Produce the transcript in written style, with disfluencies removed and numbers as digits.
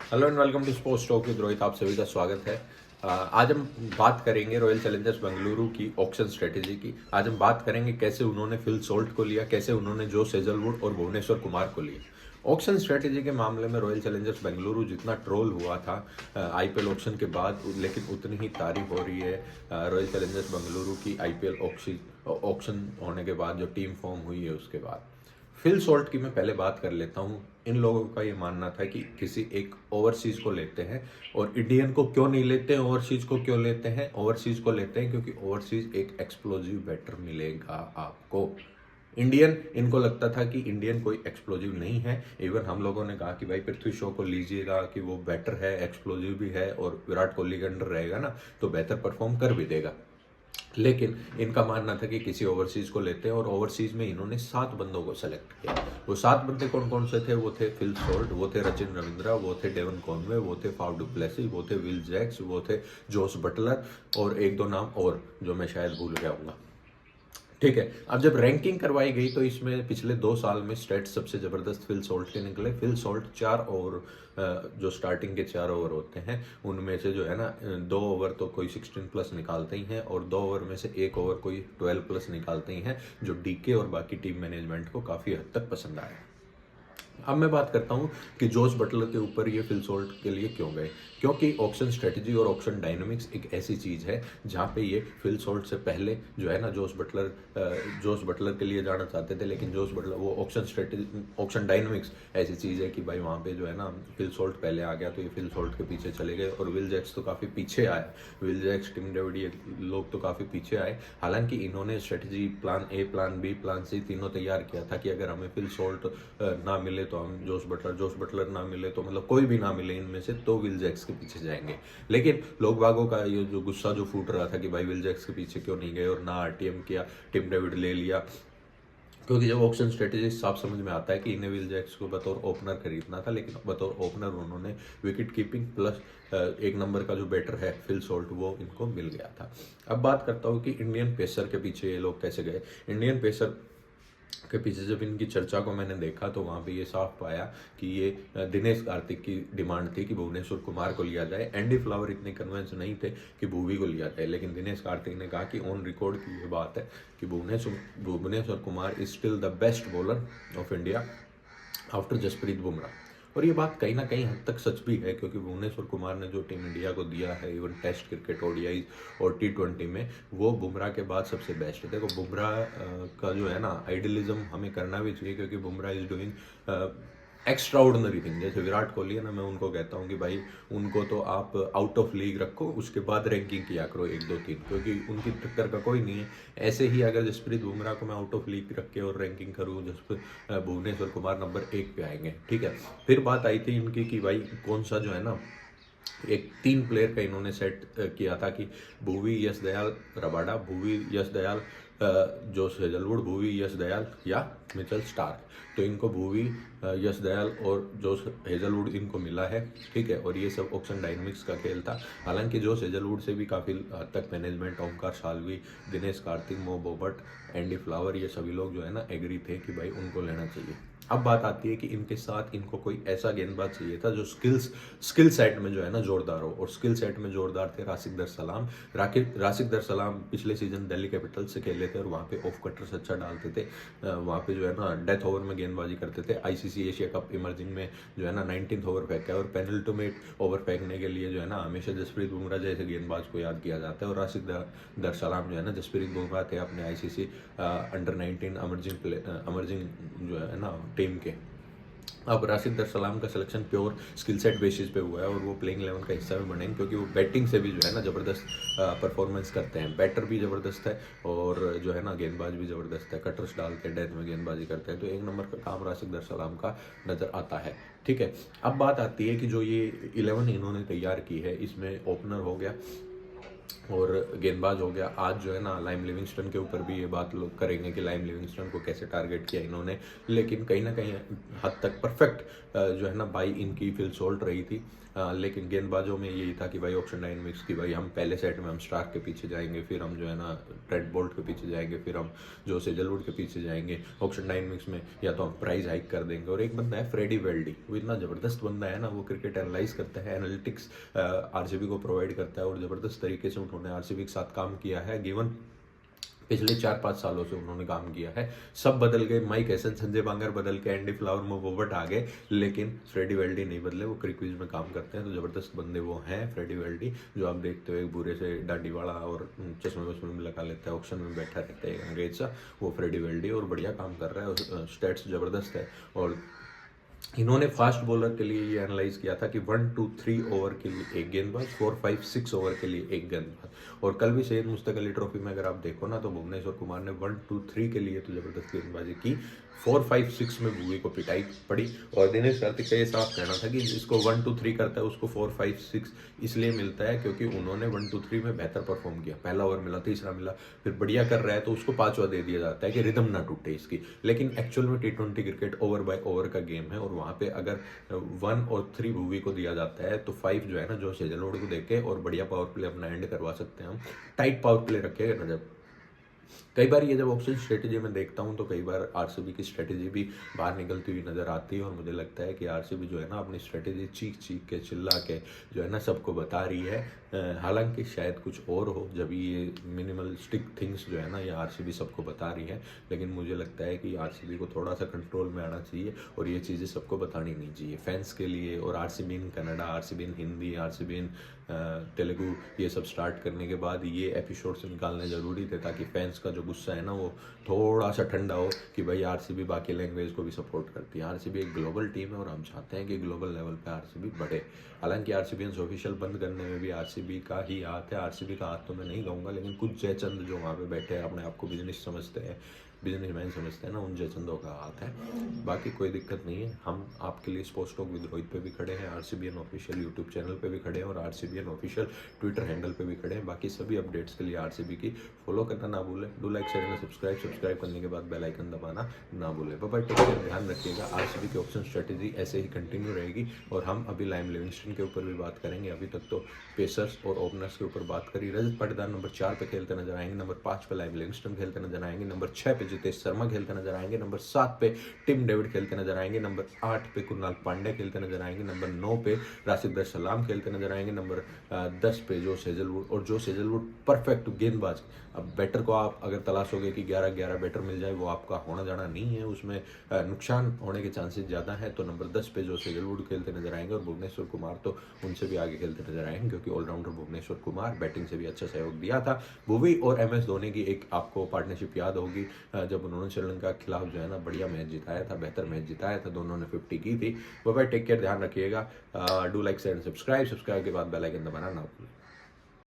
Hello and welcome to sports talk with Rohit. आप सभी का स्वागत है। आज हम बात करेंगे रॉयल चैलेंजर्स बेंगलुरु की ऑक्शन स्ट्रेटेजी की। आज हम बात करेंगे कैसे उन्होंने फिल सोल्ट को लिया, कैसे उन्होंने जोस हेजलवुड और भुवनेश्वर कुमार को लिया। ऑक्शन स्ट्रेटेजी के मामले में रॉयल चैलेंजर्स बेंगलुरु जितना ट्रोल हुआ था आईपीएल ऑक्शन के बाद, लेकिन उतनी ही तारीफ हो रही है रॉयल चैलेंजर्स बेंगलुरु की आईपीएल ऑक्शन होने के बाद, जो टीम फॉर्म हुई है उसके बाद। फिल सॉल्ट की मैं पहले बात कर लेता हूँ। इन लोगों का ये मानना था कि किसी एक ओवरसीज को लेते हैं, और इंडियन को क्यों नहीं लेते हैं, ओवरसीज को क्यों लेते हैं? ओवरसीज को लेते हैं क्योंकि ओवरसीज एक एक्सप्लोजिव बैटर मिलेगा आपको। इंडियन, इनको लगता था कि इंडियन कोई एक्सप्लोजिव नहीं है। इवन हम लोगों ने कहा कि भाई पृथ्वी शॉ को लीजिएगा कि वो बैटर है, एक्सप्लोजिव भी है, और विराट कोहली के अंडर रहेगा ना तो बेहतर परफॉर्म कर भी देगा। लेकिन इनका मानना था कि किसी ओवरसीज को लेते हैं, और ओवरसीज में इन्होंने 7 बंदों को सेलेक्ट किया। वो 7 बंदे कौन कौन से थे? वो थे फिल सॉल्ट, वो थे रचिन रविंद्रा, वो थे डेवन कॉनवे, वो थे फाफ डु प्लेसी, वो थे विल जैक्स, वो थे जोस बटलर, और एक दो नाम और जो मैं शायद भूल गया हूँ। ठीक है। अब जब रैंकिंग करवाई गई तो इसमें पिछले 2 साल में स्टेट्स सबसे जबरदस्त फिल सॉल्ट के निकले। फिल सॉल्ट 4 ओवर, जो स्टार्टिंग के 4 ओवर होते हैं उनमें से जो है ना 2 ओवर तो कोई 16 प्लस निकालते ही हैं, और 2 ओवर में से 1 ओवर कोई 12 प्लस निकालते ही हैं, जो डीके और बाकी टीम मैनेजमेंट को काफ़ी हद तक पसंद आया। अब मैं बात करता हूं कि जोस बटलर के ऊपर ये फिल सॉल्ट के लिए क्यों गए। क्योंकि ऑक्शन स्ट्रेटजी और ऑक्शन डायनामिक्स एक ऐसी चीज़ है जहां पे ये फिल सॉल्ट से पहले जो है ना जोस बटलर के लिए जाना चाहते थे, लेकिन जोस बटलर वो ऑक्शन स्ट्रेटजी, ऑक्शन डायनामिक्स ऐसी चीज़ है कि भाई वहाँ पे जो है ना फिल सॉल्ट पहले आ गया तो ये फिल सॉल्ट के पीछे चले गए, और विल जैक्स तो काफ़ी पीछे आया। विल जैक्स, टिम डेविड, ये लोग तो काफ़ी पीछे आए। हालांकि इन्होंने strategy plan A, plan B, plan C तीनों तैयार किया था कि अगर हमें फिल सॉल्ट ना मिले तो हम जोस बटलर ना मिले तो मतलब कोई भी ना मिले इनमें से तो विल जैक्स के पीछे जाएंगे। लेकिन लोग बागों का ये जो गुस्सा जो फूट रहा था कि भाई विल जैक्स के पीछे क्यों नहीं गए और ना आरटीएम किया, टिम डेविड ले लिया। क्योंकि जब ऑप्शन स्ट्रेटेजी साफ समझ में आता है कि इन्हें विल जैक्स को बतौर ओपनर खरीदना था, लेकिन बतौर ओपनर उन्होंने विकेट कीपिंग प्लस 1 नंबर का जो बैटर है फिल सॉल्ट वो इनको मिल गया था। अब बात करता हूँ कि इंडियन पेसर के पीछे ये लोग कैसे गए। इंडियन पेसर के पीछे जब इनकी चर्चा को मैंने देखा तो वहाँ पे ये साफ पाया कि ये दिनेश कार्तिक की डिमांड थी कि भुवनेश्वर कुमार को लिया जाए। एंडी फ्लावर इतने कन्विंस नहीं थे कि भुवी को लिया जाए, लेकिन दिनेश कार्तिक ने कहा कि ऑन रिकॉर्ड की ये बात है कि Bhuvneshwar Kumar is still the best bowler of India after Jasprit Bumrah. और ये बात कहीं ना कहीं हद तक सच भी है, क्योंकि भुवनेश्वर कुमार ने जो टीम इंडिया को दिया है इवन टेस्ट क्रिकेट, ओडीआई और टी20 में, वो बुमराह के बाद सबसे बेस्ट है। देखो बुमराह का जो है ना आइडियलिज्म हमें करना भी चाहिए, क्योंकि Bumrah is doing extra ordinary thing. जैसे विराट कोहली है ना, मैं उनको कहता हूँ कि भाई उनको तो आप आउट ऑफ लीग रखो, उसके बाद रैंकिंग किया करो 1 2 3, क्योंकि उनकी टक्कर का कोई नहीं है। ऐसे ही अगर जसप्रीत बुमराह को मैं आउट ऑफ लीग रख के और रैंकिंग करूँ, भुवनेश्वर कुमार नंबर 1 पे आएंगे। ठीक है। फिर बात आई थी इनकी कि भाई कौन सा जो है ना, एक 3 प्लेयर का इन्होंने सेट किया था कि भुवी, यश दयाल, रबाडा, भुवी, यश दयाल, जोस हेजलवुड, भुवी, यश दयाल या मिचेल स्टार्क। तो इनको भुवी, यश दयाल और जोस हेजलवुड इनको मिला है। ठीक है। और ये सब ऑक्शन डायनामिक्स का खेल था। हालांकि जोस हेजलवुड से भी काफ़ी हद तक मैनेजमेंट, ओमकार शाल्वी, दिनेश कार्तिक, मो बोबट, एंडी फ्लावर, ये सभी लोग जो है ना एग्री थे कि भाई उनको लेना चाहिए। अब बात आती है कि इनके साथ इनको कोई ऐसा गेंदबाज चाहिए था जो स्किल सेट में जो है ना जोरदार हो, और स्किल सेट में जोरदार थे राशिद दर सलाम। राशिद दर सलाम पिछले सीजन दिल्ली कैपिटल्स से खेले थे और वहाँ पे ऑफ कटर्स अच्छा डालते थे। वहाँ पे जो है ना डेथ ओवर में गेंदबाजी करते थे। आईसीसी एशिया कप इमर्जिंग में जो है ना 19th ओवर फेंका है, और पेनल्टोमेट ओवर फेंकने के लिए जो है ना हमेशा जसप्रीत बुमराह जैसे गेंदबाज को याद किया जाता है। और राशिद दर सलाम जो है ना जसप्रीत बुमराह थे अपने आईसीसी अंडर 19 अमर्जिंग जो है ना टीम के। अब राशिद दर सलाम का selection pure skill set basis पे हुआ है, और वो प्लेइंग 11 का हिस्सा भी बनेंगे, क्योंकि वो बैटिंग से भी जो है ना ज़बरदस्त परफॉर्मेंस करते हैं। बैटर भी ज़बरदस्त है और जो है ना गेंदबाज भी ज़बरदस्त है, कटर्स डाल के डेथ में गेंदबाजी करते हैं। तो 1 नंबर का काम राशिद दर सलाम का नज़र आता है। ठीक है। अब बात आती है कि जो ये 11 इन्होंने तैयार की है, इसमें ओपनर हो गया और गेंदबाज हो गया। आज जो है ना लाइम लिविंगस्टन के ऊपर भी ये बात लोग करेंगे कि लाइम लिविंगस्टन को कैसे टारगेट किया इन्होंने, लेकिन कहीं ना कहीं हद तक परफेक्ट जो है ना बाई इनकी फिल सोल्ट रही थी। लेकिन गेंदबाजों में यही था कि भाई ऑक्शन डायनेमिक्स की भाई हम पहले सेट में हम स्टार्क के पीछे जाएंगे, फिर हम जो है ना ट्रेंट बोल्ट के पीछे जाएंगे, फिर हम जो सेजलवुड के पीछे जाएंगे। ऑक्शन डायनेमिक्स में या तो हम प्राइस हाइक कर देंगे। और एक बंदा है फ्रेडी वेल्डी, वो इतना ज़बरदस्त बंदा है ना, वो क्रिकेट एनालाइज करता है, एनालिटिक्स आरसीबी को प्रोवाइड करता है और ज़बरदस्त तरीके से उन्होंने आरसीबी के साथ काम किया है। गिवन पिछले 4-5 सालों से उन्होंने काम किया है। सब बदल गए, माइक एसन, संजय बांगर बदल के एंडी फ्लावर में वोवर्ट आ गए, लेकिन फ्रेडी वेल्डी नहीं बदले। वो क्रिकविज में काम करते हैं, तो ज़बरदस्त बंदे वो हैं फ्रेडी वेल्डी, जो आप देखते हो एक बुरे से डांडी वाला और चश्मे वश्मे में लगा लेता है, ऑक्शन में बैठा रहता है अंग्रेज सा, वो फ्रेडी वेल्डी, और बढ़िया काम कर रहा है और स्टैट्स ज़बरदस्त है। और इन्होंने फास्ट बॉलर के लिए ये एनालाइज किया था कि 1, 2, 3 ओवर के लिए एक गेंदबाज, 4, 5, 6 ओवर के लिए एक गेंदबाज। और कल भी सैयद मुश्ताक अली ट्रॉफी में अगर आप देखो ना, तो भुवनेश्वर कुमार ने 1, 2, 3 के लिए तो जबरदस्त गेंदबाजी की, 4, 5, 6 में भुवी को पिटाई पड़ी। और दिनेश कार्तिक का ये साफ कहना था कि जिसको 1, 2, 3 करता है उसको 4, 5, 6 इसलिए मिलता है क्योंकि उन्होंने 1, 2, 3 में बेहतर परफॉर्म किया। पहला ओवर मिला, तीसरा मिला, फिर बढ़िया कर रहा है तो उसको 5वां दे दिया जाता है कि रिदम ना टूटे इसकी। लेकिन एक्चुअल में T20 cricket over by over का गेम है, और वहाँ पे अगर 1 और 3 भुवी को दिया जाता है तो 5 जो है ना जो सेजलवुड को देके और बढ़िया पावर प्ले अपना एंड करवा सकते हैं हम। टाइट पावर प्ले रखेगा ना जब, कई बार ये जब ऑक्शन स्ट्रेटेजी में देखता हूँ तो कई बार आरसीबी की स्ट्रेटेजी भी बाहर निकलती हुई नजर आती है, और मुझे लगता है कि आरसीबी जो है ना अपनी स्ट्रेटेजी चीख चीख के चिल्ला के जो है ना सबको बता रही है। हालांकि शायद कुछ और हो, जब ये मिनिमलिस्टिक थिंग्स जो है ना ये आरसीबी सबको बता रही है, लेकिन मुझे लगता है कि आरसीबी को थोड़ा सा कंट्रोल में आना चाहिए और ये चीज़ें सबको बतानी नहीं चाहिए फैंस के लिए। और आरसीबी इन कन्नड़ा, आरसीबी इन हिंदी, आरसीबी इन तेलुगु, ये सब स्टार्ट करने के बाद ये एपिसोड्स निकालने ज़रूरी थे ताकि फैंस का जो गुस्सा है ना वो थोड़ा सा ठंडा हो कि भाई आरसीबी बाकी लैंग्वेज को भी सपोर्ट करती है। आरसीबी एक ग्लोबल टीम है और हम चाहते हैं कि ग्लोबल लेवल पे आरसीबी बढ़े। हालांकि आरसीबीएंस ऑफिशियल बंद करने में भी आरसीबी का ही हाथ है। आरसीबी का हाथ तो मैं नहीं कहूँगा, लेकिन कुछ जयचंद जो वहाँ पे बैठे हैं अपने आप को बिजनेस समझते हैं, बिजनेसमैन समझते हैं ना, उन जयचंदों का हाथ है। बाकी कोई दिक्कत नहीं है, हम आपके लिए स्पोर्ट्स टॉक विद रोहित पे भी खड़े हैं, आरसीबीएन ऑफिशियल यूट्यूब चैनल पे भी खड़े हैं और आरसीबीएन ऑफिशियल ट्विटर हैंडल पे भी खड़े हैं। बाकी सभी अपडेट्स के लिए आरसीबी की फॉलो करना ना भूलें। Do like, share and subscribe करने के बाद बेल आइकन दबाना ना भूलें। बाय, टेक केयर, ध्यान रखिएगा। आरसीबी की ऑप्शन स्ट्रेटेजी ऐसे ही कंटिन्यू रहेगी और हम अभी लाइम लिविंगस्टन के ऊपर भी बात करेंगे। अभी तक तो पेसर्स और ओपनर्स के ऊपर बात करी। रजत पाटीदार नंबर 4 पे खेलते नजर आएंगे, नंबर 5 पे लाइम लिविंगस्टन खेलते नजर आएंगे, नंबर 6 पे जितेश शर्मा खेलते नजर आएंगे, नंबर 7 पे टिम डेविड खेलते नजर आएंगे, नंबर 8 पे कुणाल पांड्या खेलते नजर आएंगे, नंबर 9 पे राशिद सलाम खेलते नजर आएंगे, नंबर 10 पे जो सेजलवुड। और जो सेजलवुड परफेक्ट गेंदबाज, अब बैटर को आप अगर तलाशोगे कि 11-11 बैटर मिल जाए, वो आपका होना जाना नहीं है, उसमें नुकसान होने के चांसेस ज़्यादा हैं। तो नंबर 10 पे जो सेजलवुड खेलते नजर आएंगे और भुवनेश्वर कुमार तो उनसे भी आगे खेलते नजर आएंगे क्योंकि ऑलराउंडर भुवनेश्वर कुमार बैटिंग से भी अच्छा सहयोग दिया था। भुवी और MS धोनी की एक आपको पार्टनरशिप याद होगी, जब उन्होंने श्रीलंका के खिलाफ जो है ना बढ़िया मैच जिताया था, बेहतर मैच जिताया था, दोनों ने 50 की थी। बाय, टेक केयर, ध्यान रखिएगा। Do like, share and subscribe के बाद बेल आइकन दबाना ना भूलें।